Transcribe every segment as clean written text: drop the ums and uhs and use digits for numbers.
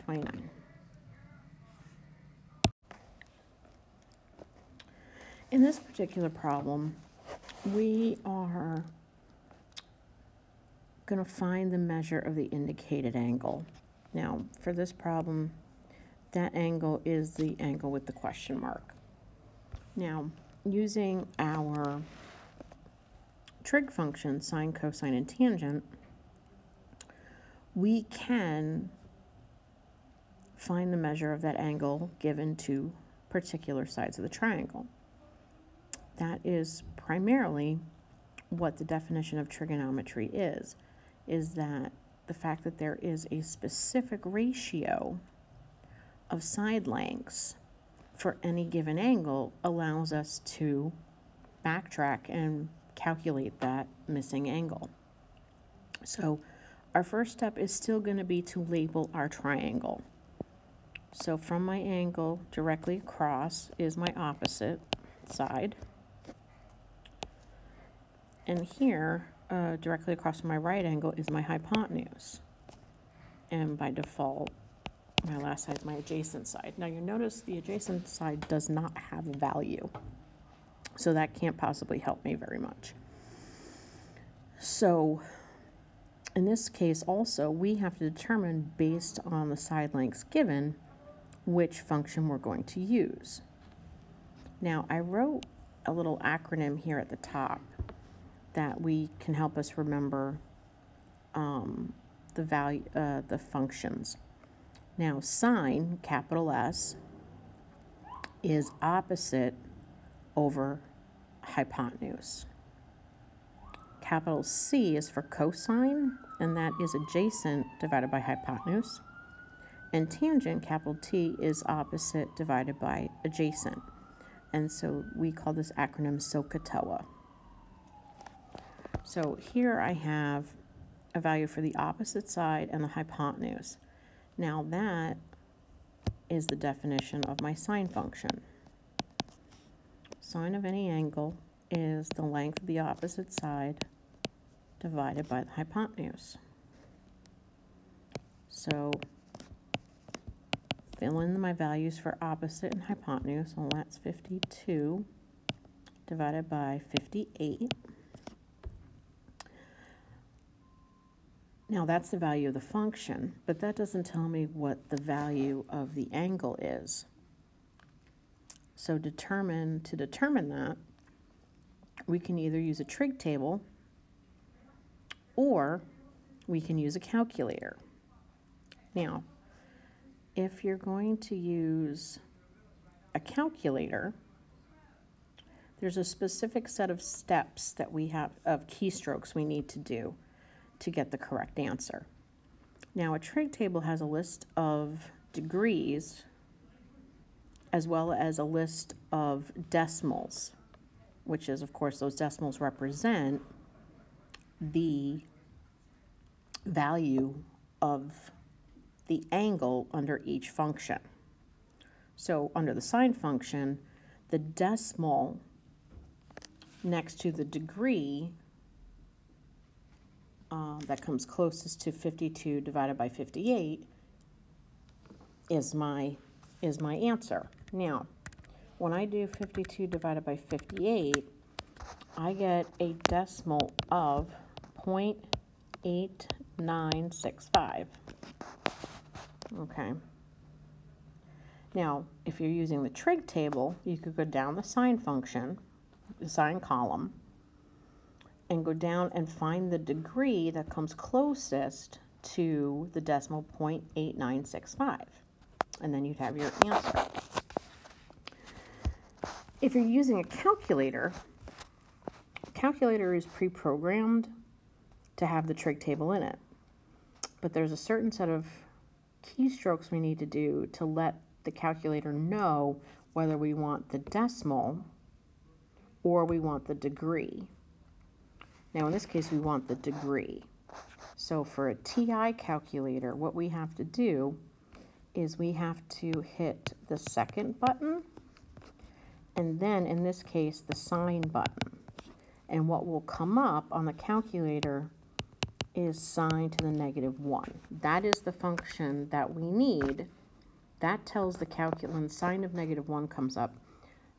29. In this particular problem, we are going to find the measure of the indicated angle. Now, for this problem, that angle is the angle with the question mark. Now, using our trig function, sine, cosine, and tangent, we can find the measure of that angle given two particular sides of the triangle. That is primarily what the definition of trigonometry is that the fact that there is a specific ratio of side lengths for any given angle allows us to backtrack and calculate that missing angle. So our first step is still going to be to label our triangle. So from my angle directly across is my opposite side. And here, directly across from my right angle is my hypotenuse. And by default, my last side is my adjacent side. Now you notice the adjacent side does not have a value. So that can't possibly help me very much. So in this case also, we have to determine based on the side lengths given which function we're going to use. Now I wrote a little acronym here at the top that we can help us remember the functions. Now sine, capital S, is opposite over hypotenuse. Capital C is for cosine, and that is adjacent divided by hypotenuse. And tangent, capital T, is opposite divided by adjacent. And so we call this acronym SOHCAHTOA. So here I have a value for the opposite side and the hypotenuse. Now that is the definition of my sine function. Sine of any angle is the length of the opposite side divided by the hypotenuse. So fill in my values for opposite and hypotenuse. Well, that's 52 divided by 58. Now that's the value of the function, but that doesn't tell me what the value of the angle is. So to determine that, we can either use a trig table or we can use a calculator. Now, if you're going to use a calculator, there's a specific set of steps that we have, of keystrokes we need to do to get the correct answer. Now, a trig table has a list of degrees as well as a list of decimals, which is, of course, those decimals represent the value of the angle under each function. So under the sine function, the decimal next to the degree that comes closest to 52 divided by 58 is my answer. Now, when I do 52 divided by 58, I get a decimal of 0.8965. Okay. Now, if you're using the trig table, you could go down the sine function, the sine column, and go down and find the degree that comes closest to the decimal 0.8965. And then you'd have your answer. If you're using a calculator is pre-programmed to have the trig table in it. But there's a certain set of keystrokes we need to do to let the calculator know whether we want the decimal or we want the degree. Now in this case we want the degree. So for a TI calculator, what we have to do is we have to hit the second button and then in this case the sine button. And what will come up on the calculator is sine to the -1. That is the function that we need. That tells the calculator, when sine of -1 comes up,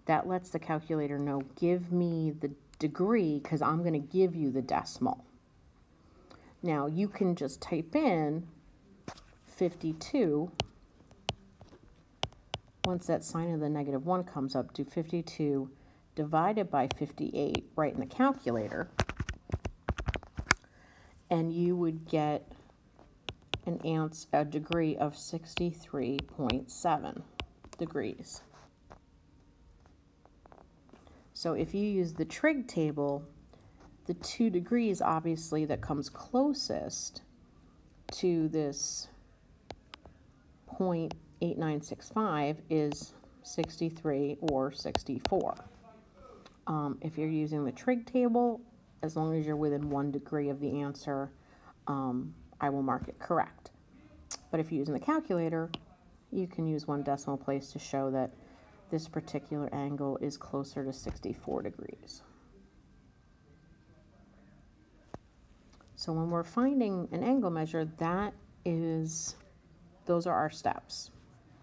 that lets the calculator know, give me the degree, because I'm going to give you the decimal. Now, you can just type in 52. Once that sine of the -1 comes up, do 52 divided by 58 right in the calculator, and you would get a degree of 63.7 degrees. So if you use the trig table, the 2 degrees obviously that comes closest to this 0.8965 is 63 or 64. If you're using the trig table, as long as you're within 1 degree of the answer, I will mark it correct. But if you're using the calculator, you can use 1 decimal place to show that this particular angle is closer to 64 degrees. So when we're finding an angle measure, those are our steps.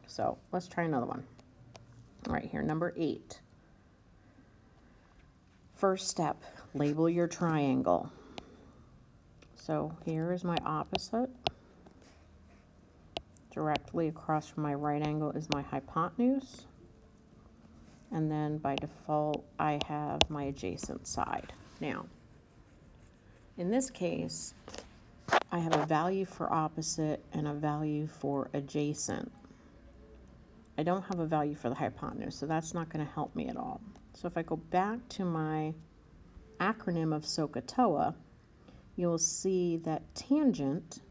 So let's try another one. All right, here, number 8. First step, label your triangle. So here is my opposite. Directly across from my right angle is my hypotenuse. And then by default, I have my adjacent side. Now, in this case, I have a value for opposite and a value for adjacent. I don't have a value for the hypotenuse, so that's not going to help me at all. So if I go back to my acronym of SOHCAHTOA, you'll see that tangent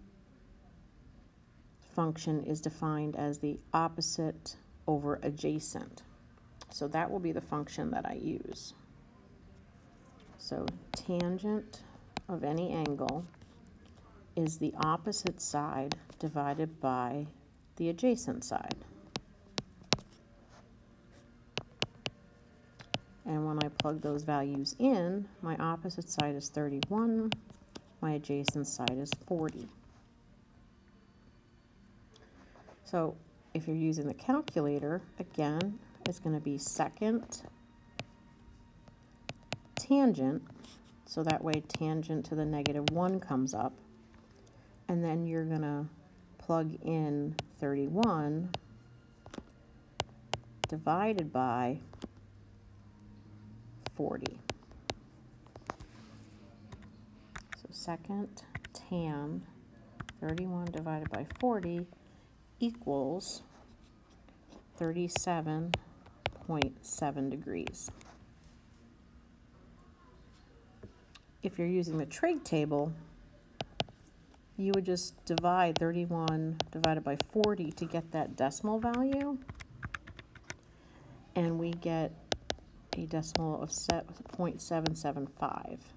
function is defined as the opposite over adjacent. So that will be the function that I use. So tangent of any angle is the opposite side divided by the adjacent side. And when I plug those values in, my opposite side is 31, my adjacent side is 40. So if you're using the calculator, again, it's going to be second tangent, so that way tangent to the -1 comes up, and then you're going to plug in 31 divided by 40. So second tan 31 divided by 40 equals 37.7 degrees. If you're using the trig table, you would just divide 31 divided by 40 to get that decimal value, and we get a decimal of 0.775.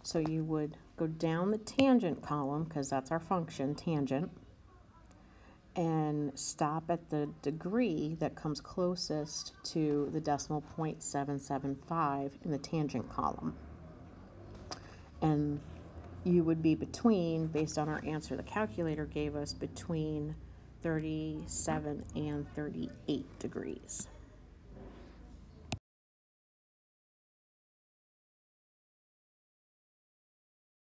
So you would go down the tangent column, because that's our function, tangent, and stop at the degree that comes closest to the decimal 0.775 in the tangent column. And you would be between, based on our answer the calculator gave us, between 37 and 38 degrees.